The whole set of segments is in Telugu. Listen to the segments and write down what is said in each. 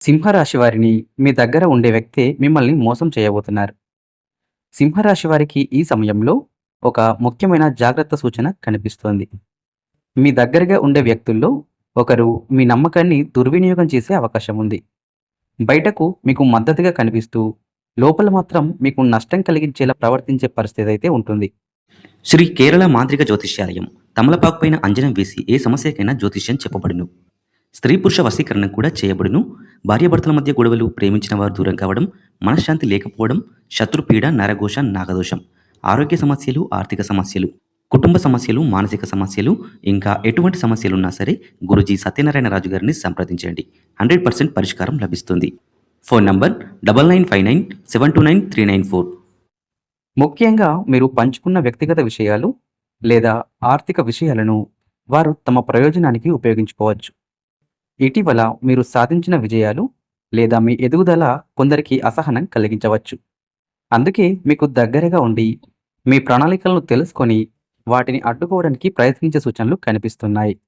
సింహరాశి వారిని మీ దగ్గర ఉండే వ్యక్తే మిమ్మల్ని మోసం చేయబోతున్నారు. సింహరాశి వారికి ఈ సమయంలో ఒక ముఖ్యమైన జాగ్రత్త సూచన కనిపిస్తోంది. మీ దగ్గరగా ఉండే వ్యక్తుల్లో ఒకరు మీ నమ్మకాన్ని దుర్వినియోగం చేసే అవకాశం ఉంది. బయటకు మీకు మద్దతుగా కనిపిస్తూ, లోపల మాత్రం మీకు నష్టం కలిగించేలా ప్రవర్తించే పరిస్థితి అయితే ఉంటుంది. శ్రీ కేరళ మాంత్రిక జ్యోతిష్యాలయం తమలపాకు పైన అంజనం వేసి ఏ సమస్యకైనా జ్యోతిష్యం చెప్పబడును. స్త్రీ పురుష వశీకరణ కూడా చేయబడును. భార్యాభర్తల మధ్య గొడవలు, ప్రేమించిన వారు దూరం కావడం, మనశ్శాంతి లేకపోవడం, శత్రుపీడ, నరఘోష, నాగదోషం, ఆరోగ్య సమస్యలు, ఆర్థిక సమస్యలు, కుటుంబ సమస్యలు, మానసిక సమస్యలు, ఇంకా ఎటువంటి సమస్యలున్నా సరే గురూజీ సత్యనారాయణ రాజు గారిని సంప్రదించండి. 100% పరిష్కారం లభిస్తుంది. Phone number 9959729394. ముఖ్యంగా మీరు పంచుకున్న వ్యక్తిగత విషయాలు లేదా ఆర్థిక విషయాలను వారు తమ ప్రయోజనానికి ఉపయోగించుకోవచ్చు. ఇటీవల మీరు సాధించిన విజయాలు లేదా మీ ఎదుగుదల కొందరికి అసహనం కలిగించవచ్చు. అందుకే మీకు దగ్గరగా ఉండి మీ ప్రణాళికలను తెలుసుకొని వాటిని అడ్డుకోవడానికి ప్రయత్నించే సూచనలు కనిపిస్తున్నాయి.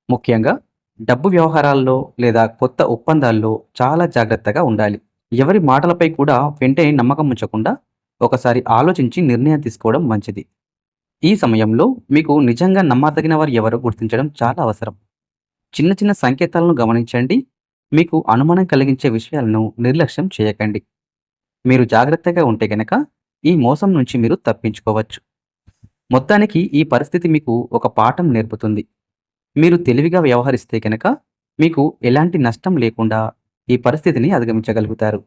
ముఖ్యంగా డబ్బు వ్యవహారాల్లో లేదా కొత్త ఒప్పందాల్లో చాలా జాగ్రత్తగా ఉండాలి. ఎవరి మాటలపై కూడా వెంటనే నమ్మకం ఉంచకుండా ఒకసారి ఆలోచించి నిర్ణయం తీసుకోవడం మంచిది. ఈ సమయంలో మీకు నిజంగా నమ్మదగిన వారు ఎవరో గుర్తించడం చాలా అవసరం. చిన్న చిన్న సంకేతాలను గమనించండి. మీకు అనుమానం కలిగించే విషయాలను నిర్లక్ష్యం చేయకండి. మీరు జాగ్రత్తగా ఉంటే గనక ఈ మోసం నుంచి మీరు తప్పించుకోవచ్చు. మొత్తానికి ఈ పరిస్థితి మీకు ఒక పాఠం నేర్పుతుంది. మీరు తెలివిగా వ్యవహరిస్తే గనక మీకు ఎలాంటి నష్టం లేకుండా ఈ పరిస్థితిని అధిగమించగలుగుతారు.